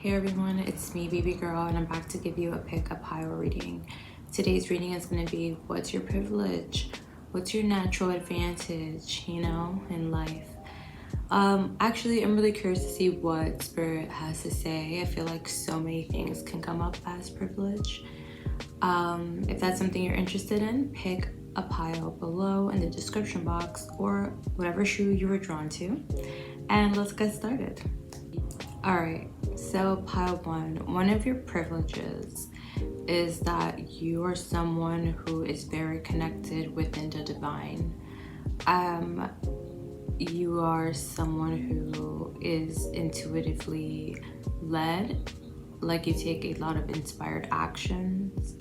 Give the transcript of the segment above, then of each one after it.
Hey everyone, it's me, bbygrl, and I'm back to give you a pick-up pile reading. Today's reading is going to be, what's your privilege? What's your natural advantage, in life? Actually, I'm really curious to see what Spirit has to say. I feel like so many things can come up as privilege. If that's something you're interested in, pick a pile below in the description box or whatever shoe you were drawn to, and let's get started. Alright, so pile one of your privileges is that you are someone who is very connected within the divine. You are someone who is intuitively led, like you take a lot of inspired actions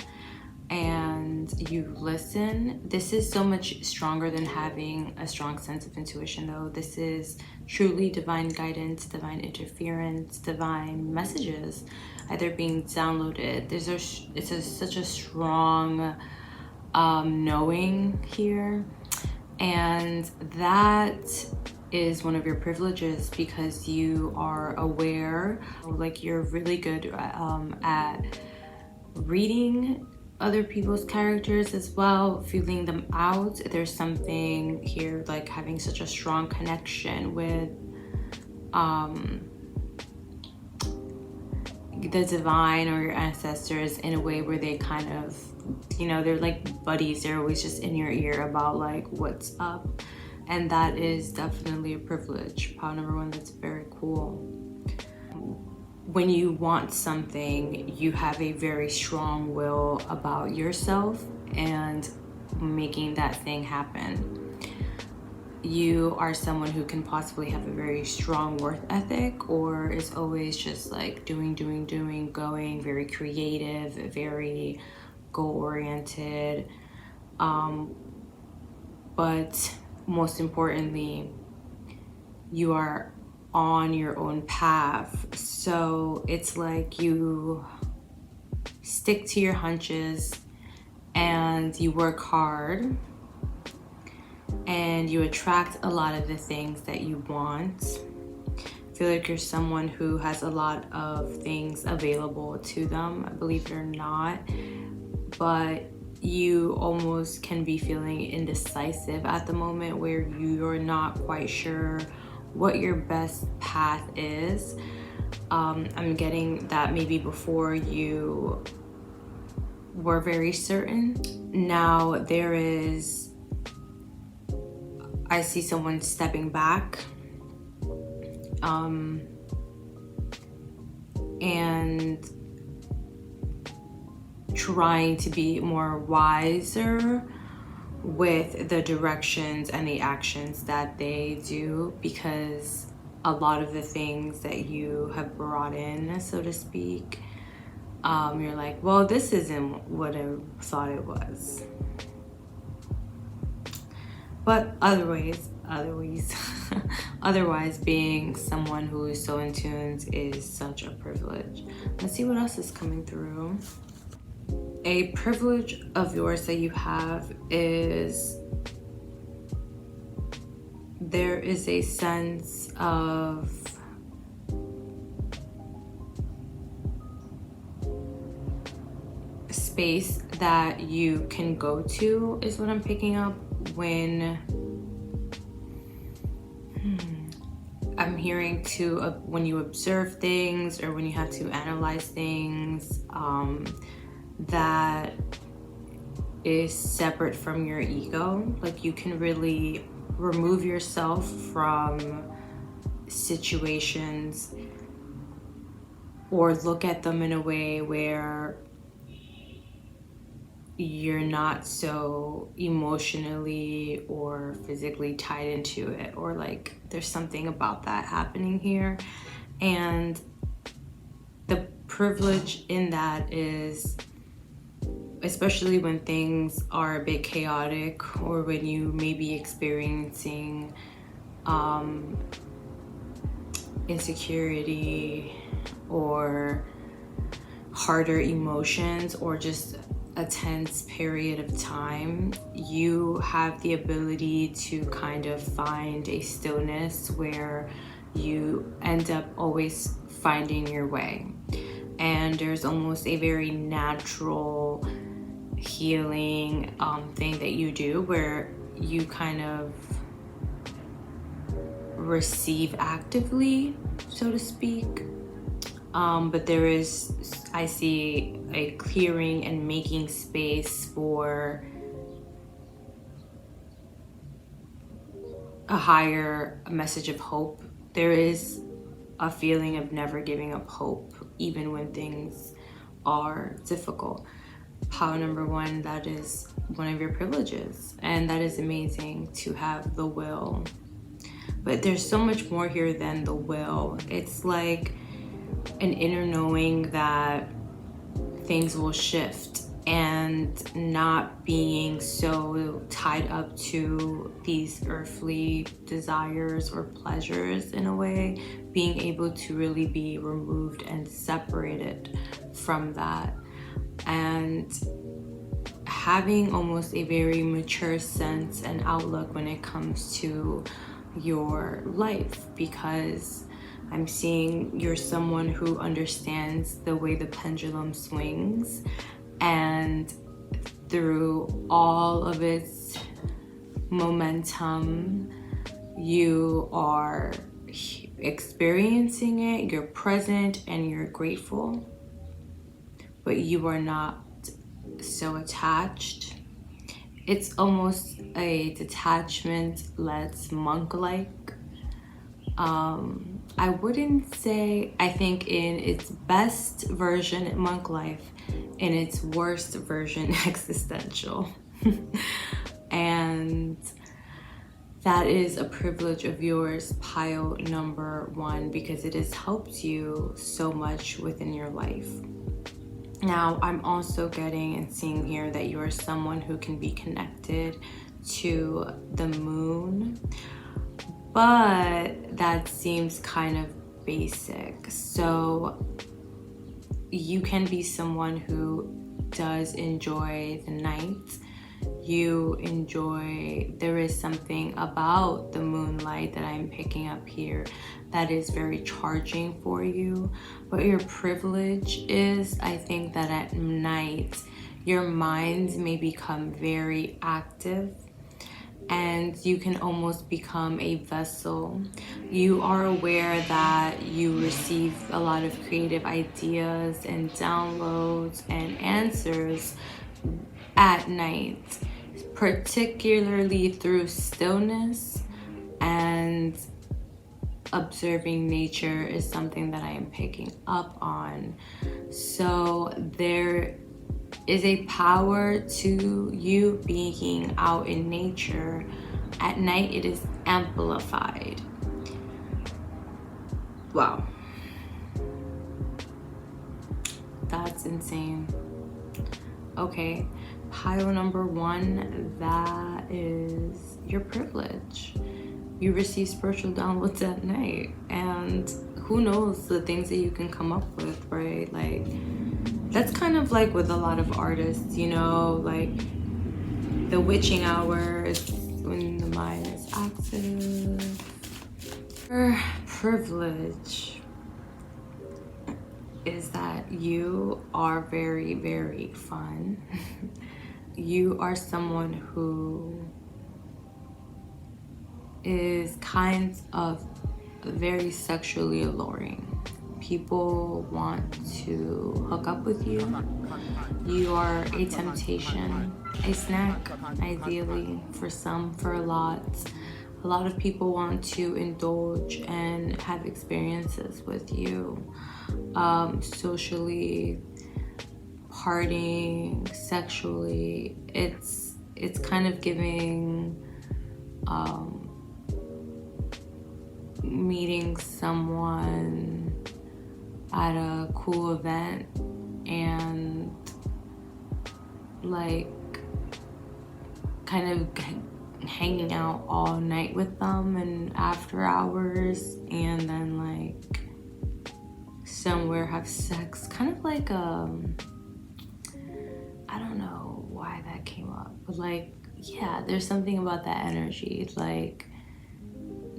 and you listen. This is so much stronger than having a strong sense of intuition, though. This is truly divine guidance, divine interference, divine messages either being downloaded. Such a strong knowing here, and that is one of your privileges because you are aware, like you're really good at reading other people's characters as well, feeling them out. There's something here like having such a strong connection with the divine or your ancestors in a way where they kind of, they're like buddies. They're always just in your ear about like what's up, and that is definitely a privilege. Pile number one, that's very cool. When you want something, you have a very strong will about yourself and making that thing happen. You are someone who can possibly have a very strong work ethic, or is always just like doing, going, very creative, very goal-oriented. But most importantly, you are on your own path. So it's like you stick to your hunches and you work hard and you attract a lot of the things that you want. I feel like you're someone who has a lot of things available to them, believe it or not, but you almost can be feeling indecisive at the moment where you're not quite sure what your best path is. I'm getting that maybe before you were very certain. Now I see someone stepping back and trying to be more wiser with the directions and the actions that they do, because a lot of the things that you have brought in, so to speak, you're like, well, this isn't what I thought it was. But otherwise being someone who is so in tune is such a privilege. Let's see what else is coming through. A privilege of yours that you have is there is a sense of space that you can go to, is what I'm picking up when I'm hearing when you observe things or when you have to analyze things that is separate from your ego. Like you can really remove yourself from situations or look at them in a way where you're not so emotionally or physically tied into it, or like there's something about that happening here. And the privilege in that is, especially when things are a bit chaotic or when you may be experiencing insecurity or harder emotions or just a tense period of time, you have the ability to kind of find a stillness where you end up always finding your way. And there's almost a very natural healing thing that you do where you kind of receive actively, so to speak. But there is, I see, a clearing and making space for a higher message of hope. There is a feeling of never giving up hope, even when things are difficult. Power number one, that is one of your privileges, and that is amazing to have the will. But there's so much more here than the will. It's like an inner knowing that things will shift, and not being so tied up to these earthly desires or pleasures in a way, being able to really be removed and separated from that, and having almost a very mature sense and outlook when it comes to your life, because I'm seeing you're someone who understands the way the pendulum swings, and through all of its momentum, you are experiencing it, you're present, and you're grateful, but you are not so attached. It's almost a detachment that's monk-like. I wouldn't say, I think in its best version, monk life, in its worst version, existential. And that is a privilege of yours, pile number one, because it has helped you so much within your life. Now, I'm also getting and seeing here that you are someone who can be connected to the moon, but that seems kind of basic. So you can be someone who does enjoy the night. You enjoy, there is something about the moonlight that I'm picking up here that is very charging for you. But your privilege is, I think that at night, your mind may become very active, and you can almost become a vessel. You are aware that you receive a lot of creative ideas and downloads and answers at night, particularly through stillness, and observing nature is something that I am picking up on. So there is a power to you being out in nature. At night, it is amplified. Wow. That's insane. Okay, pile number one, that is your privilege. You receive spiritual downloads at night, and who knows the things that you can come up with, right? Like, that's kind of like with a lot of artists, you know, like the witching hour is when the mind is active. Your privilege is that you are very, very fun. You are someone who is kind of very sexually alluring. People want to hook up with you. You are a temptation, a snack, ideally, for some, for a lot. A lot of people want to indulge and have experiences with you, socially, partying, sexually. It's kind of giving meeting someone at a cool event and like kind of hanging out all night with them and after hours, and then like somewhere have sex, kind of like I don't know why that came up, but like, yeah, there's something about that energy, like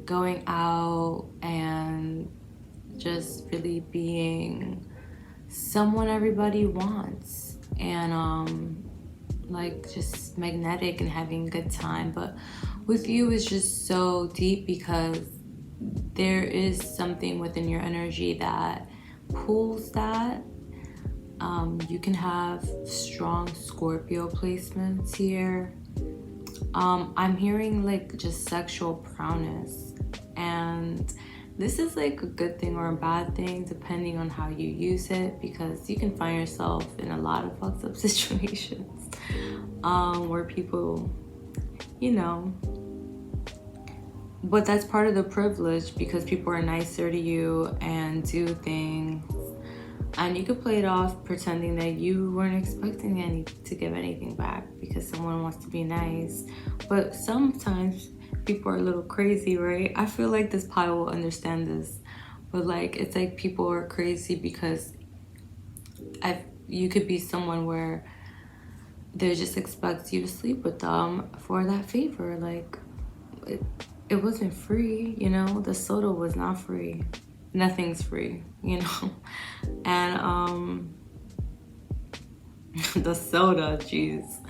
going out and just really being someone everybody wants, and like just magnetic and having a good time. But with you, it's just so deep because there is something within your energy that pulls that. You can have strong Scorpio placements here. I'm hearing like just sexual prowess, and this is like a good thing or a bad thing depending on how you use it, because you can find yourself in a lot of fucked up situations where people, you know, but that's part of the privilege, because people are nicer to you and do things, and you could play it off pretending that you weren't expecting to give anything back because someone wants to be nice. But sometimes people are a little crazy, right? I feel like this pile will understand this, but like it's like people are crazy because you could be someone where they just expect you to sleep with them for that favor. Like it wasn't free, you know. The soda was not free. Nothing's free, you know. And the soda, jeez.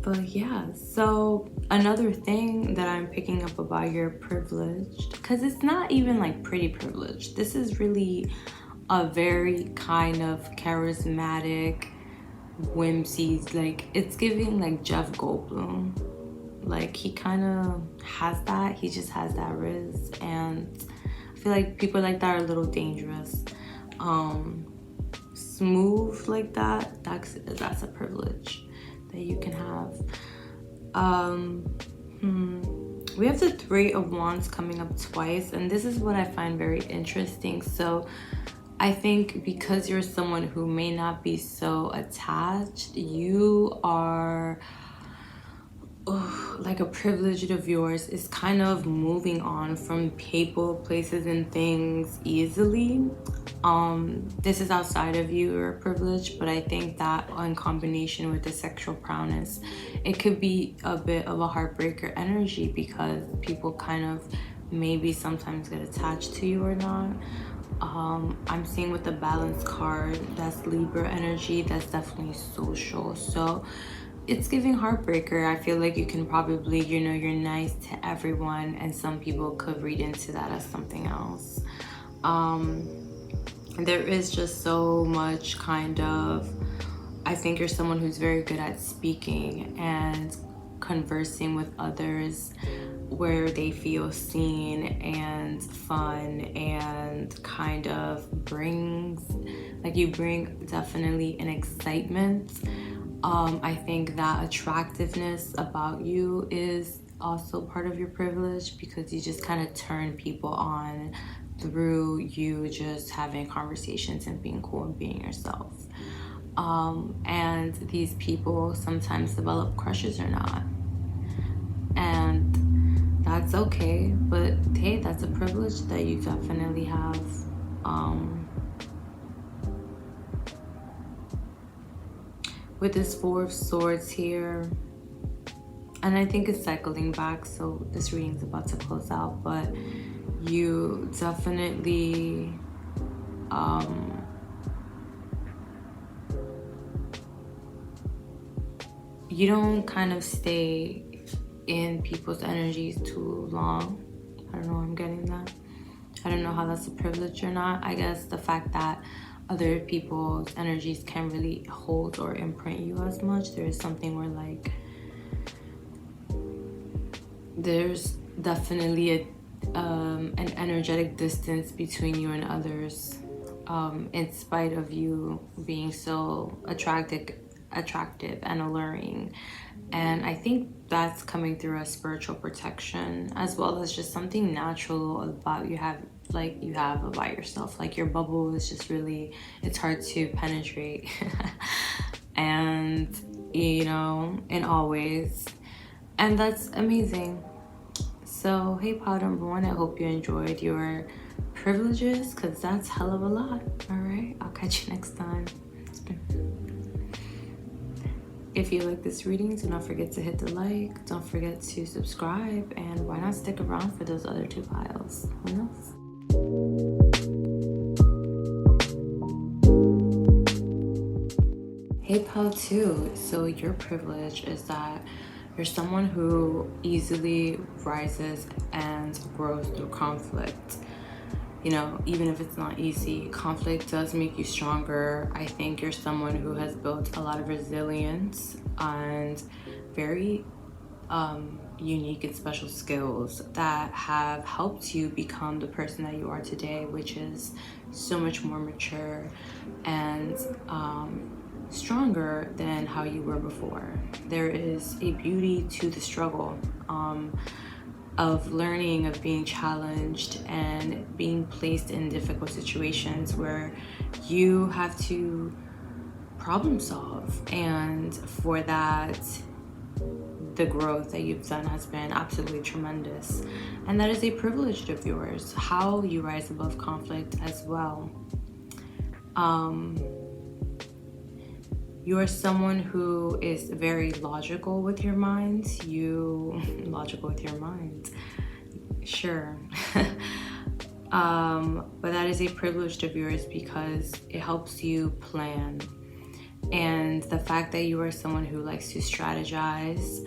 But yeah, so another thing that I'm picking up about your privileged, because it's not even like pretty privileged, this is really a very kind of charismatic whimsy. Like it's giving like Jeff Goldblum. Like he kind of has that. He just has that riz, and I feel like people like that are a little dangerous. Smooth like that, that's a privilege that you can have. We have the Three of Wands coming up twice, and this is what I find very interesting. So I think because you're someone who may not be so attached, you are like a privilege of yours is kind of moving on from people, places, and things easily. This is outside of your privilege, but I think that in combination with the sexual prowess, it could be a bit of a heartbreaker energy, because people kind of maybe sometimes get attached to you or not. I'm seeing with the Balance card, that's Libra energy, that's definitely social. So it's giving heartbreaker. I feel like you can probably, you know, you're nice to everyone, and some people could read into that as something else. There is just so much kind of, I think you're someone who's very good at speaking and conversing with others where they feel seen and fun, and kind of brings, like you bring definitely an excitement. I think that attractiveness about you is also part of your privilege, because you just kind of turn people on through you just having conversations and being cool and being yourself. And these people sometimes develop crushes or not. And that's okay, but hey, that's a privilege that you definitely have. With this Four of Swords here, and I think it's cycling back, so this reading's about to close out, but you definitely you don't kind of stay in people's energies too long. I don't know, I'm getting that. I don't know how that's a privilege or not. I guess the fact that other people's energies can't really hold or imprint you as much. There is something where like there's definitely an energetic distance between you and others, in spite of you being so attractive and alluring. And I think that's coming through a spiritual protection, as well as just something natural about you have about yourself. Like your bubble is just really, it's hard to penetrate. And you know, in all ways, and that's amazing. So hey, pile number one, I hope you enjoyed your privileges, because that's hell of a lot. All right, I'll catch you next time. If you like this reading, do not forget to hit the like, don't forget to subscribe, and why not stick around for those other 2 piles? Who knows? Hey pile 2, so your privilege is that you're someone who easily rises and grows through conflict. You know, even if it's not easy, conflict does make you stronger. I think you're someone who has built a lot of resilience and very unique and special skills that have helped you become the person that you are today, which is so much more mature and stronger than how you were before. There is a beauty to the struggle. Of learning, of being challenged and being placed in difficult situations where you have to problem solve. And for that, the growth that you've done has been absolutely tremendous. And that is a privilege of yours, how you rise above conflict as well. You are someone who is very logical with your mind. Logical with your mind. Sure. But that is a privilege of yours because it helps you plan. And the fact that you are someone who likes to strategize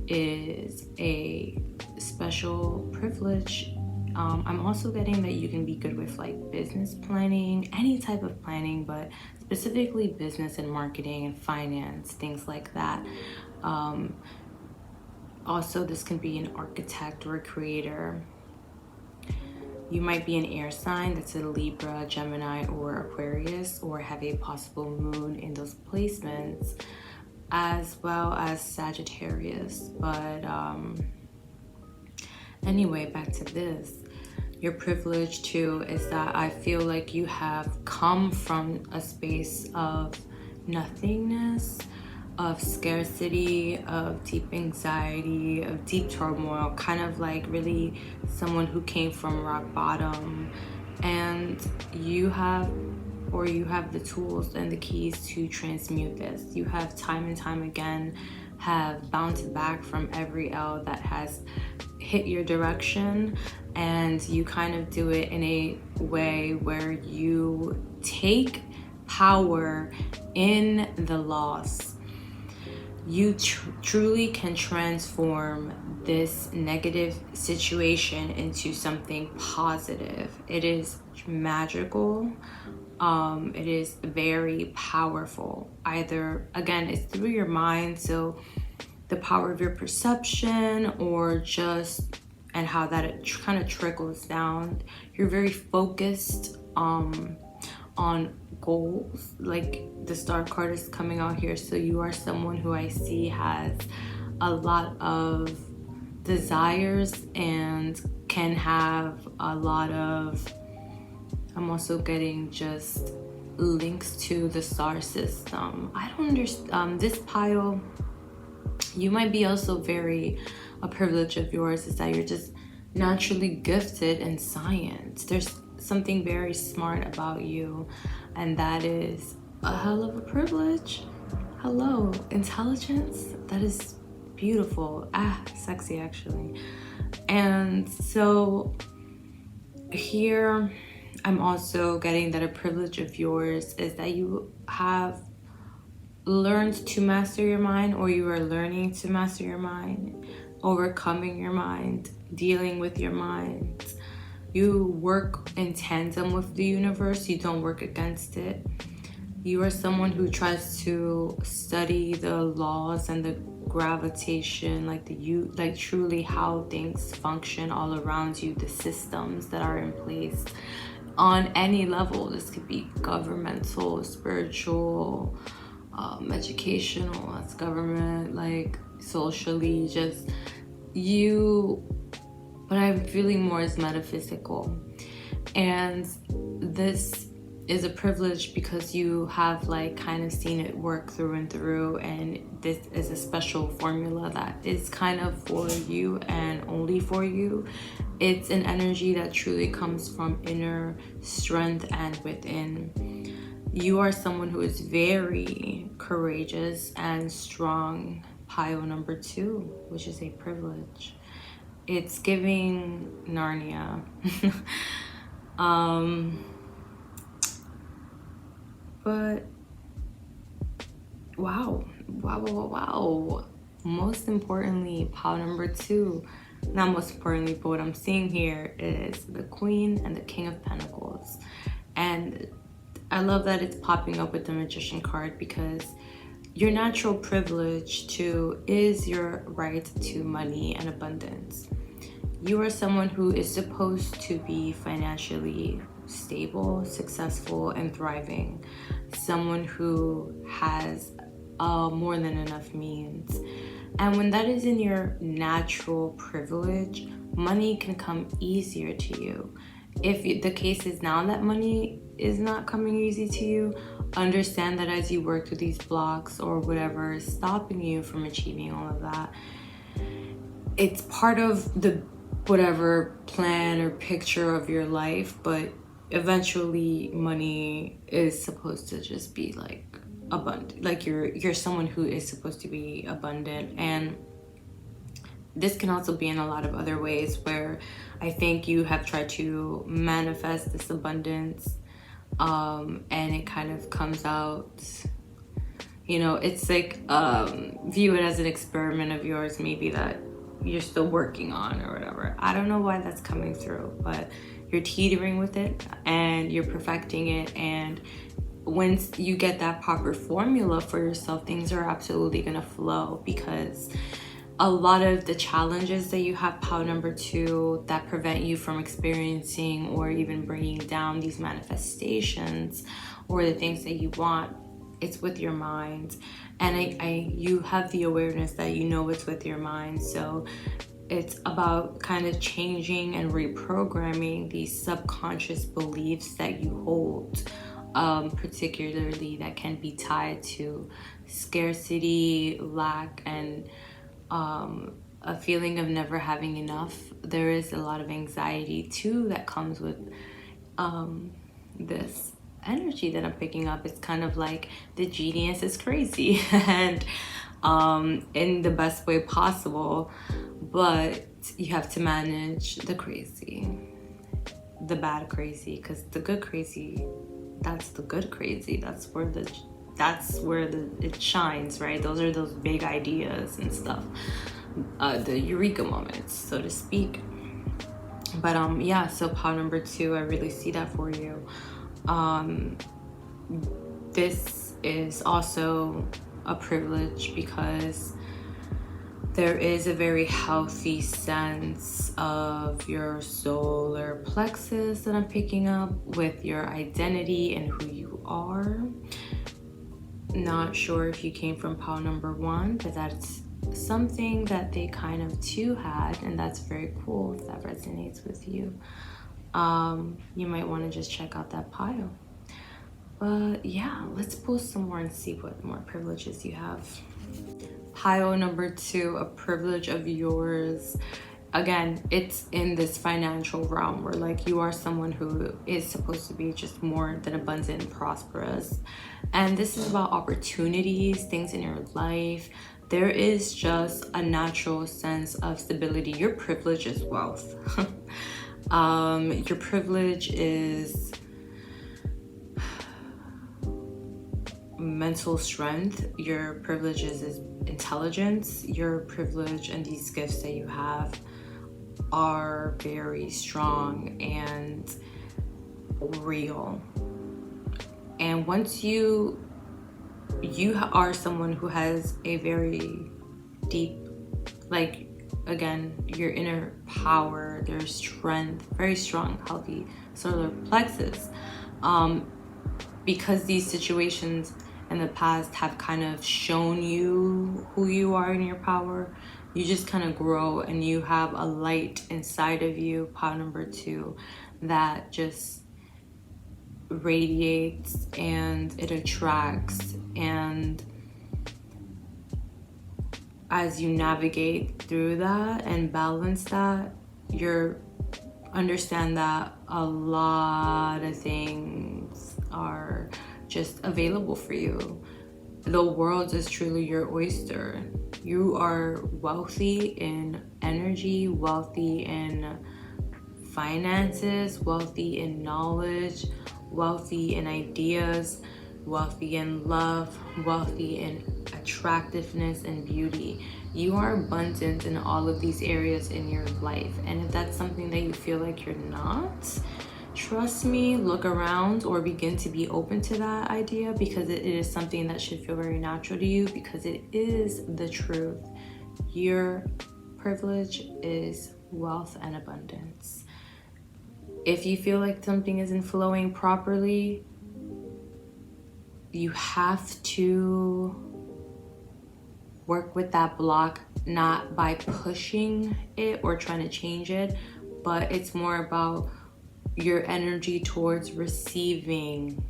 is a special privilege. I'm also getting that you can be good with like business planning, any type of planning, but specifically business and marketing and finance, things like that. Also, this can be an architect or a creator. You might be an air sign that's a Libra, Gemini, or Aquarius, or have a possible moon in those placements, as well as Sagittarius. But anyway, back to this. Your privilege too is that I feel like you have come from a space of nothingness, of scarcity, of deep anxiety, of deep turmoil, kind of like really someone who came from rock bottom. And you have the tools and the keys to transmute this. You have time and time again have bounced back from every L that has hit your direction, and you kind of do it in a way where you take power in the loss. You truly can transform this negative situation into something positive. It is magical. It is very powerful. Either, again, it's through your mind, so the power of your perception, or just and how that it kind of trickles down. You're very focused on goals. Like the Star card is coming out here, so you are someone who I see has a lot of desires and can have a lot of, I'm also getting just links to the star system. I don't understand this pile. You might be also a privilege of yours is that you're just naturally gifted in science. There's something very smart about you, and that is a hell of a privilege. Hello, intelligence. That is beautiful. Sexy actually. And so here I'm also getting that a privilege of yours is that you have learned to master your mind, or you are learning to master your mind, overcoming your mind, dealing with your mind. You work in tandem with the universe. You don't work against it. You are someone who tries to study the laws and the gravitation, like truly how things function all around you, the systems that are in place on any level. This could be governmental, spiritual, educational, that's government, like socially, just you, but I'm feeling more as metaphysical. And this is a privilege because you have like kind of seen it work through and through, and this is a special formula that is kind of for you and only for you. It's an energy that truly comes from inner strength and within. you are someone who is very courageous and strong. Pile number 2, which is a privilege. It's giving Narnia. But wow. Most importantly, pile number 2, not most importantly, but what I'm seeing here is the Queen and the King of Pentacles. And I love that it's popping up with the Magician card, because your natural privilege too is your right to money and abundance. You are someone who is supposed to be financially stable, successful, and thriving. Someone who has more than enough means. And when that is in your natural privilege, money can come easier to you. If the case is now that money is not coming easy to you, understand that as you work through these blocks or whatever is stopping you from achieving all of that, it's part of the whatever plan or picture of your life, but eventually money is supposed to just be like abundant. Like you're someone who is supposed to be abundant. And this can also be in a lot of other ways where I think you have tried to manifest this abundance, and it kind of comes out, you know, it's like view it as an experiment of yours maybe that you're still working on or whatever. I don't know why that's coming through, but you're teetering with it and you're perfecting it. And once you get that proper formula for yourself, things are absolutely gonna flow, because a lot of the challenges that you have, pile number 2, that prevent you from experiencing or even bringing down these manifestations or the things that you want, it's with your mind. And you have the awareness that you know it's with your mind. So it's about kind of changing and reprogramming these subconscious beliefs that you hold, particularly that can be tied to scarcity, lack, and a feeling of never having enough. There is a lot of anxiety too that comes with this energy that I'm picking up. It's kind of like the genius is crazy and in the best way possible, but you have to manage the crazy, the bad crazy, because the good crazy, that's the good crazy. That's where it shines, right? Those are those big ideas and stuff, the eureka moments, so to speak. But yeah, so pile number 2, I really see that for you. This is also a privilege because there is a very healthy sense of your solar plexus that I'm picking up with your identity and who you are. Not sure if you came from pile number 1, but that's something that they kind of too had, and that's very cool if that resonates with you. You might want to just check out that pile. But yeah, let's pull some more and see what more privileges you have. Pile number 2, a privilege of yours. Again, it's in this financial realm where like you are someone who is supposed to be just more than abundant and prosperous. And this is about opportunities, things in your life. There is just a natural sense of stability. Your privilege is wealth. Your privilege is mental strength. Your privilege is intelligence. Your privilege and these gifts that you have are very strong and real. And once you are someone who has a very deep, like, again, your inner power, there's strength, very strong, healthy solar plexus. Because these situations in the past have kind of shown you who you are in your power, you just kind of grow and you have a light inside of you, pile number 2, that just radiates and it attracts. And as you navigate through that and balance that, you're understand that a lot of things are just available for you. The world is truly your oyster. You are wealthy in energy, wealthy in finances, wealthy in knowledge, wealthy in ideas, wealthy in love, wealthy in attractiveness and beauty. You are abundant in all of these areas in your life. And if that's something that you feel like you're not, trust me, look around or begin to be open to that idea, because it is something that should feel very natural to you, because it is the truth. Your privilege is wealth and abundance. If you feel like something isn't flowing properly, you have to work with that block, not by pushing it or trying to change it, but it's more about your energy towards receiving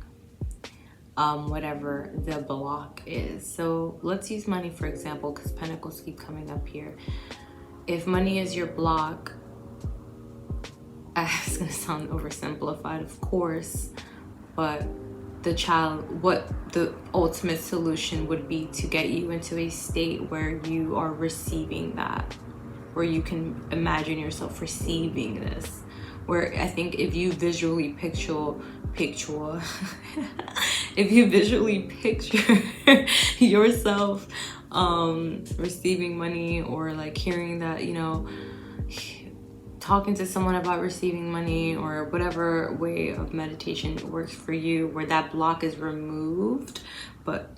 whatever the block is. So let's use money for example, because pentacles keep coming up here. If money is your block, it's gonna sound oversimplified, of course, but what the ultimate solution would be to get you into a state where you are receiving that, where you can imagine yourself receiving this. Where I think if you visually picture if you visually picture yourself receiving money, or like hearing that, you know, talking to someone about receiving money, or whatever way of meditation works for you, where that block is removed, but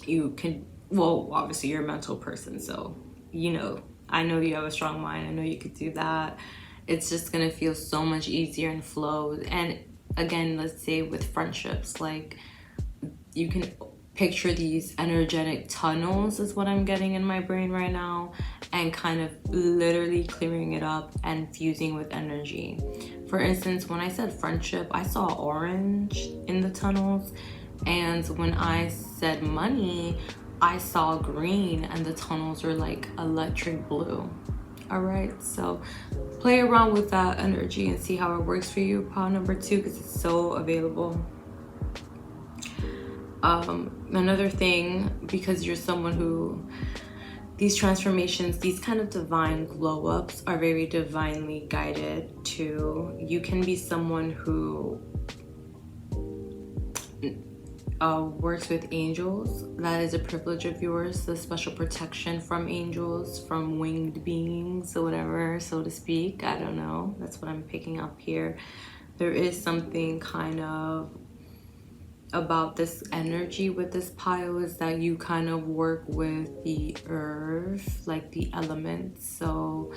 you can, well, obviously you're a mental person, so you know, I know you have a strong mind, I know you could do that. It's just gonna feel so much easier and flow. And again, let's say with friendships, like you can picture these energetic tunnels is what I'm getting in my brain right now, and kind of literally clearing it up and fusing with energy. For instance, when I said friendship, I saw orange in the tunnels, and when I said money, I saw green, and the tunnels are like electric blue. All right, so play around with that energy and see how it works for you, pile number 2, because it's so available. Another thing, because you're someone who, these transformations, these kind of divine glow ups are very divinely guided too. You can be someone who works with angels. That is a privilege of yours, the special protection from angels, from winged beings or whatever, so to speak. I don't know, that's what I'm picking up here. There is something kind of about this energy with this pile, is that you kind of work with the earth, like the elements. So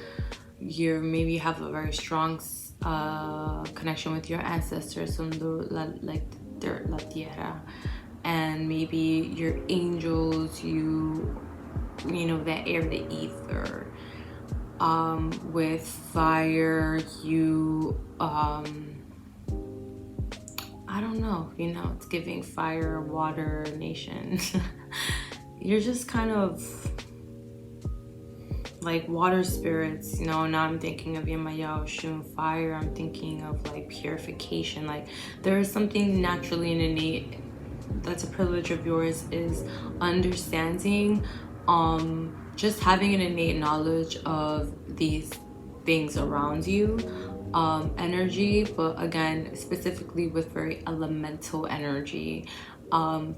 you maybe have a very strong connection with your ancestors from the la tierra, and maybe your angels, you know, the air, the ether. With fire, you I don't know, you know, it's giving fire, water, nation. You're just kind of like water spirits, you know. Now I'm thinking of Yemaya Oshun, fire. I'm thinking of like purification. Like there is something naturally and innate that's a privilege of yours, is understanding, just having an innate knowledge of these things around you, energy, but again, specifically with very elemental energy,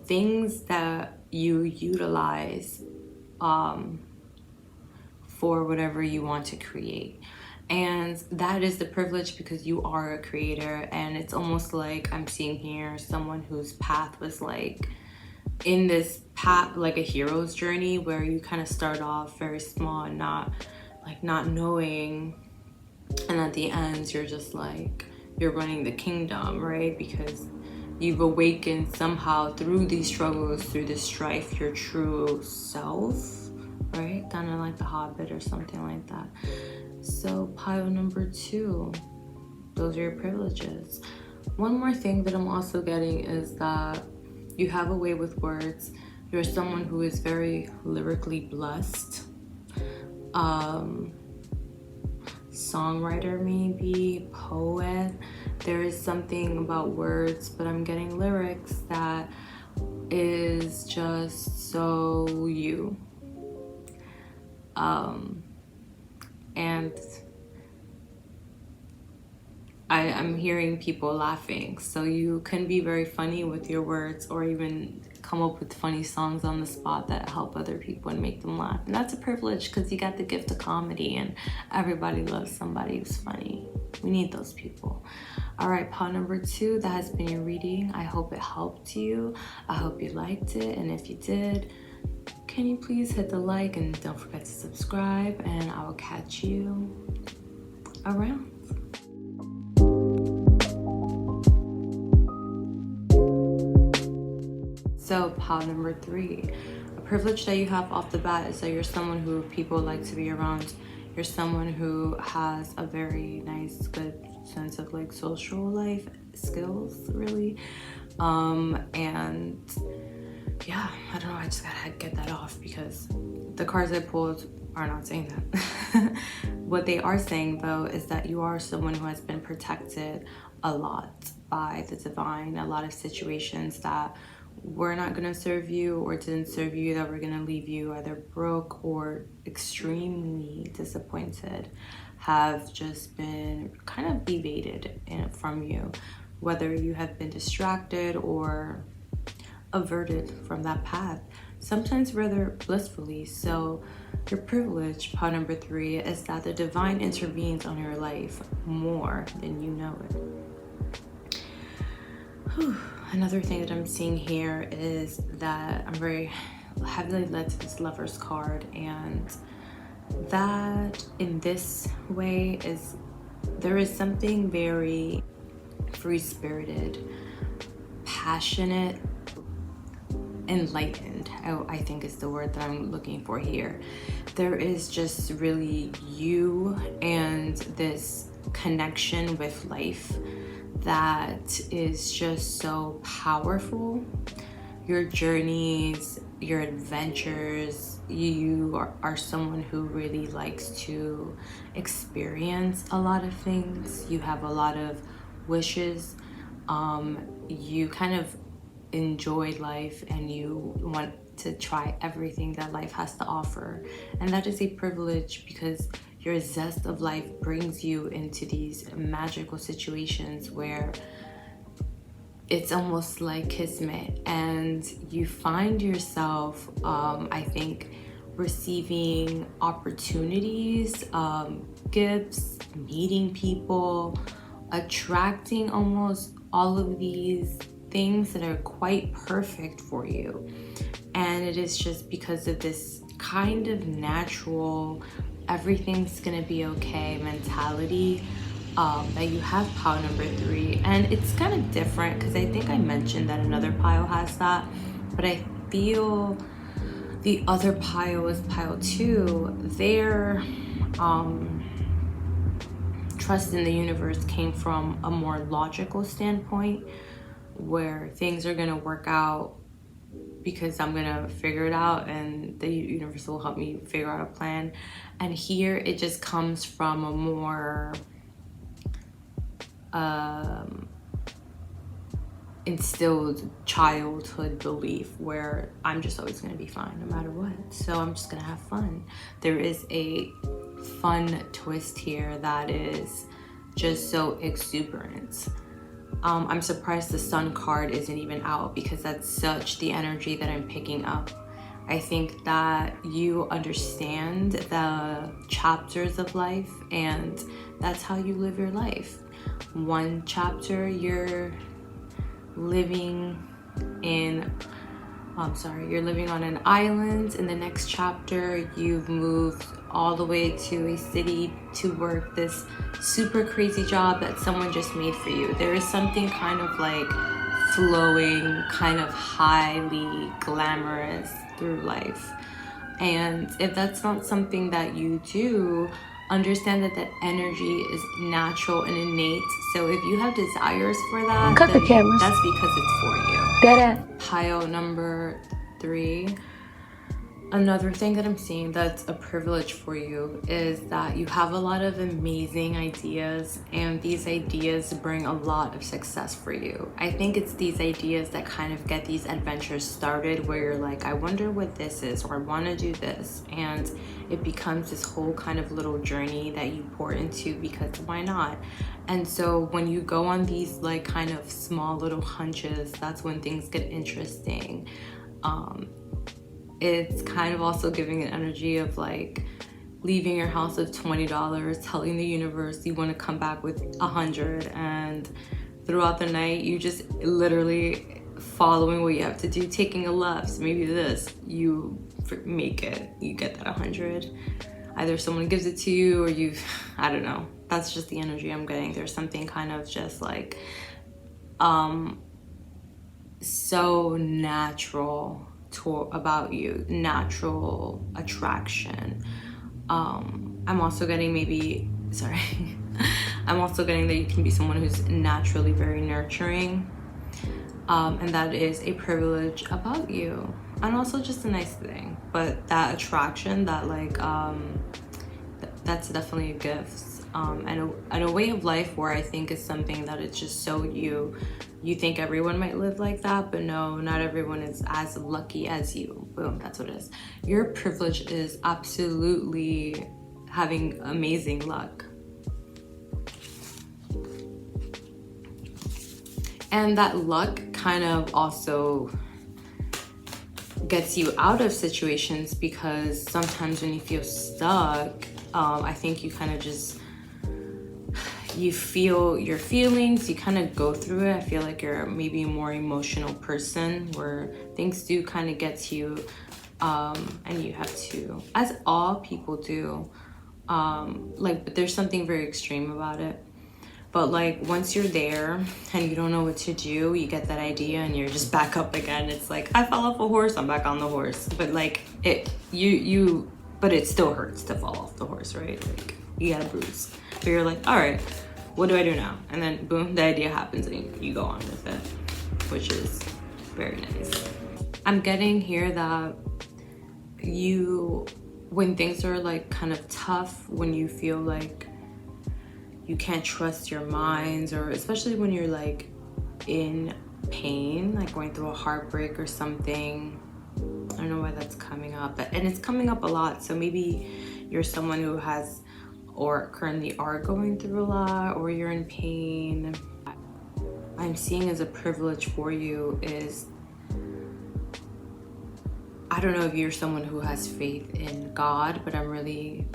things that you utilize for whatever you want to create. And that is the privilege, because you are a creator. And it's almost like I'm seeing here someone whose path was like in this path, like a hero's journey, where you kind of start off very small and not knowing, and at the end you're just like, you're running the kingdom, right? Because you've awakened somehow through these struggles, through this strife, your true self, right? Kind of like the Hobbit or something like that. So pile number 2, those are your privileges. One more thing that I'm also getting is that you have a way with words. You're someone who is very lyrically blessed. Songwriter, maybe poet. There is something about words, but I'm getting lyrics that is just so you. And I'm hearing people laughing, so you can be very funny with your words, or even come up with funny songs on the spot that help other people and make them laugh. And that's a privilege, because you got the gift of comedy, and everybody loves somebody who's funny. We need those people. All right, pile number 2, that has been your reading. I hope it helped you. I hope you liked it, and if you did, can you please hit the like, and don't forget to subscribe, and I will catch you around. So pile number 3, a privilege that you have off the bat is that you're someone who people like to be around. You're someone who has a very nice, good sense of like social life skills, really. And yeah, I don't know, I just gotta get that off, because the cards I pulled are not saying that. What they are saying though is that you are someone who has been protected a lot by the divine. A lot of situations that were not going to serve you or didn't serve you, that were going to leave you either broke or extremely disappointed, have just been kind of evaded from you, whether you have been distracted or averted from that path, sometimes rather blissfully. So your privilege, pile number 3, is that the divine intervenes on your life more than you know it. Whew. Another thing that I'm seeing here is that I'm very heavily led to this Lover's card, and that in this way is there is something very free-spirited, passionate, enlightened, I think is the word that I'm looking for here. There is just really you and this connection with life that is just so powerful. Your journeys, your adventures, you are someone who really likes to experience a lot of things. You have a lot of wishes. You kind of enjoy life, and you want to try everything that life has to offer. And that is a privilege, because your zest of life brings you into these magical situations where it's almost like kismet, and you find yourself, I think, receiving opportunities, gifts, meeting people, attracting almost all of these things that are quite perfect for you. And it is just because of this kind of natural, everything's gonna be okay mentality that you have pile number 3. And it's kind of different, because I think I mentioned that another pile has that, but I feel the other pile is pile 2. Their trust in the universe came from a more logical standpoint, where things are gonna work out because I'm gonna figure it out, and the universe will help me figure out a plan. And here it just comes from a more instilled childhood belief, where I'm just always gonna be fine no matter what, so I'm just gonna have fun. There is a fun twist here that is just so exuberant. I'm surprised the Sun card isn't even out, because that's such the energy that I'm picking up. I think that you understand the chapters of life, and that's how you live your life. One chapter you're living in, you're living on an island. In the next chapter, you've moved all the way to a city to work this super crazy job that someone just made for you. There is something kind of like flowing, kind of highly glamorous through life. And if that's not something that you do, understand that that energy is natural and innate. So if you have desires for that, cut the cameras. That's because it's for you. Dead end. Pile number 3. Another thing that I'm seeing that's a privilege for you is that you have a lot of amazing ideas, and these ideas bring a lot of success for you. I think it's these ideas that kind of get these adventures started where you're like, I wonder what this is, or I want to do this, and it becomes this whole kind of little journey that you pour into because why not? And so when you go on these like kind of small little hunches, that's when things get interesting. It's kind of also giving an energy of like leaving your house with $20, telling the universe you want to come back with 100, and throughout the night you just literally following what you have to do, taking a left, maybe this, you make it, you get that 100. Either someone gives it to you or you, I don't know. That's just the energy I'm getting. There's something kind of just like so natural about you, natural attraction. I'm also getting I'm also getting that you can be someone who's naturally very nurturing, and that is a privilege about you, and also just a nice thing. But that attraction, that like that's definitely a gift, and a way of life where I think is something that it's just so you think everyone might live like that, but no, not everyone is as lucky as you. Boom, that's what it is. Your privilege is absolutely having amazing luck. And that luck kind of also gets you out of situations, because sometimes when you feel stuck, I think you kind of just, you feel your feelings, you kind of go through it. I feel like you're maybe a more emotional person where things do kind of get to you, and you have to, as all people do, but there's something very extreme about it. But like once you're there and you don't know what to do, you get that idea and you're just back up again. It's like, I fell off a horse, I'm back on the horse. But like but it still hurts to fall off the horse, right? Like you got a bruise. But you're like, all right, what do I do now? And then boom, the idea happens and you go on with it, which is very nice. I'm getting here that when things are like kind of tough, when you feel like you can't trust your minds, or especially when you're like in pain, like going through a heartbreak or something. I don't know why that's coming up, and it's coming up a lot. So maybe you're someone who has or currently are going through a lot, or you're in pain. I'm seeing as a privilege for you is, I don't know if you're someone who has faith in God, but I'm really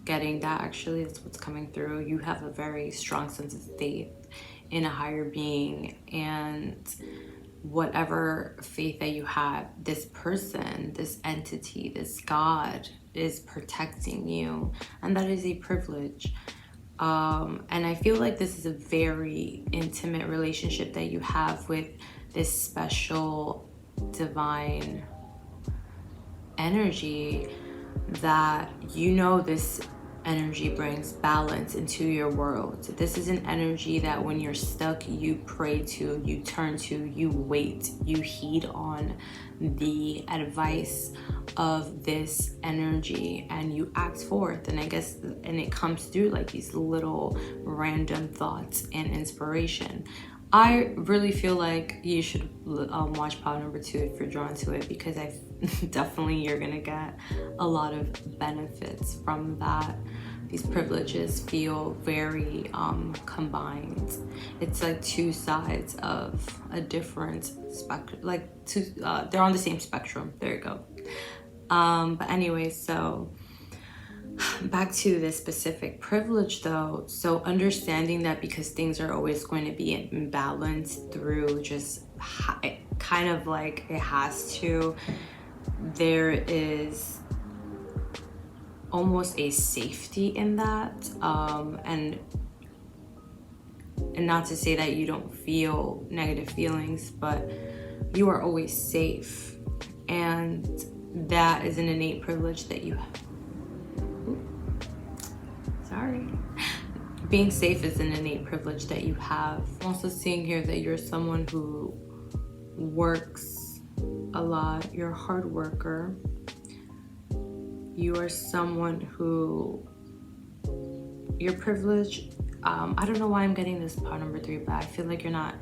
getting that actually that's what's coming through. You have a very strong sense of faith in a higher being, and whatever faith that you have, this person, this entity, this God is protecting you, and that is a privilege. And I feel like this is a very intimate relationship that you have with this special divine energy, that this energy brings balance into your world. This is an energy that when you're stuck, you pray to, you turn to, you wait, you heed on the advice of this energy, and you act forth. And I guess, and it comes through like these little random thoughts and inspiration. I really feel like you should watch Power Number 2 if you're drawn to it, because I definitely you're gonna get a lot of benefits from that. These privileges feel very combined. It's like two sides of a different spectrum, like they're on the same spectrum. There you go. But anyway, so back to this specific privilege though. So understanding that because things are always going to be in balance through just kind of like it has to, there is almost a safety in that, and not to say that you don't feel negative feelings, but you are always safe, and that is an innate privilege that you have. Sorry. Being safe is an innate privilege that you have. I'm also seeing here that you're someone who works a lot. You're a hard worker. You are someone who, you're privileged. I don't know why I'm getting this part number 3, but I feel like you're not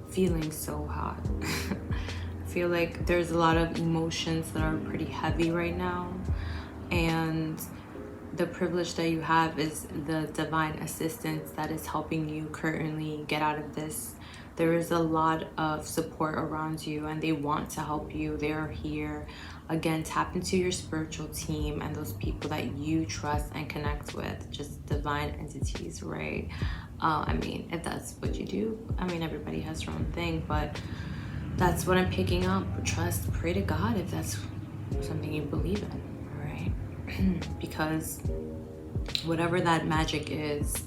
feeling so hot. I feel like there's a lot of emotions that are pretty heavy right now, and the privilege that you have is the divine assistance that is helping you currently get out of this. There is a lot of support around you, and they want to help you. They are here. Again, tap into your spiritual team and those people that you trust and connect with, just divine entities, right? I mean, if that's what you do, I mean, everybody has their own thing, but that's what I'm picking up. Trust, pray to God if that's something you believe in, right? Because whatever that magic is,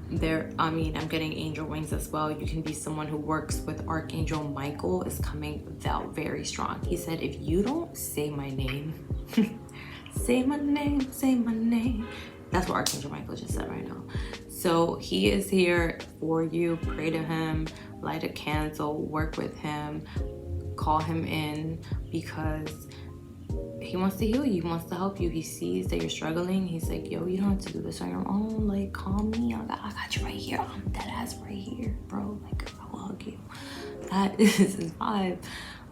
there, I mean, I'm getting angel wings as well. You can be someone who works with Archangel Michael, is coming out very strong. He said, if you don't say my name, say my name, say my name. That's what Archangel Michael just said right now. So he is here for you. Pray to him, light a candle, work with him, call him in, because he wants to heal you. He wants to help you. He sees that you're struggling. He's like, yo, you don't have to do this on your own. Like, call me. I got you right here. I'm dead ass right here, bro. Like, I will hug you. That is his vibe.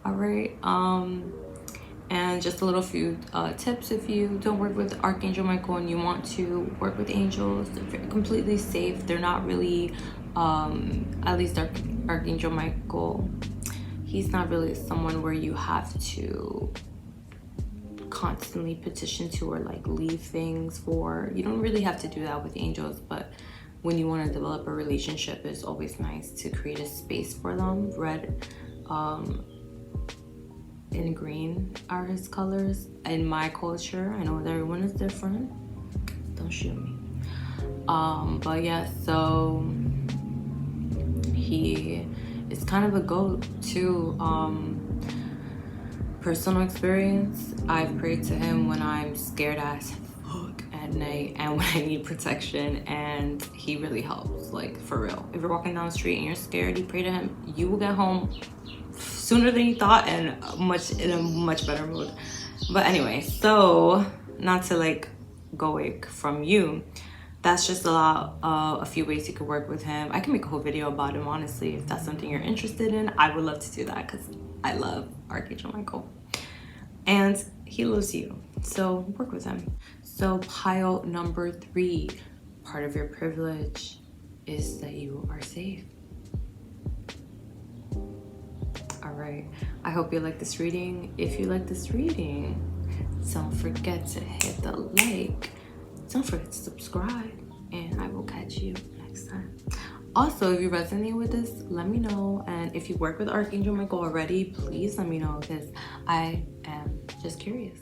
All right. And just a little few tips. If you don't work with Archangel Michael and you want to work with angels, they're completely safe. They're not really, at least Archangel Michael, he's not really someone where you have to constantly petition to or like leave things for. You don't really have to do that with angels, but when you want to develop a relationship, it's always nice to create a space for them. Red and green are his colors. In my culture, I know that everyone is different, don't shoot me. But yeah, so he is kind of a go-to personal experience. I've prayed to him when I'm scared as fuck at night and when I need protection, and he really helps, like, for real. If you're walking down the street and you're scared, you pray to him, you will get home sooner than you thought and in a much better mood. But anyway, so not to like go away from you, that's just a few ways you could work with him. I can make a whole video about him, honestly. If that's something you're interested in, I would love to do that because I love Archangel Michael and he loves you, so work with him. So pile number 3, part of your privilege is that you are safe. All right, I hope you like this reading. If you like this reading, don't forget to hit the like, don't forget to subscribe, and I will catch you next time. Also, if you resonate with this, let me know. And if you work with Archangel Michael already, please let me know, because I am just curious.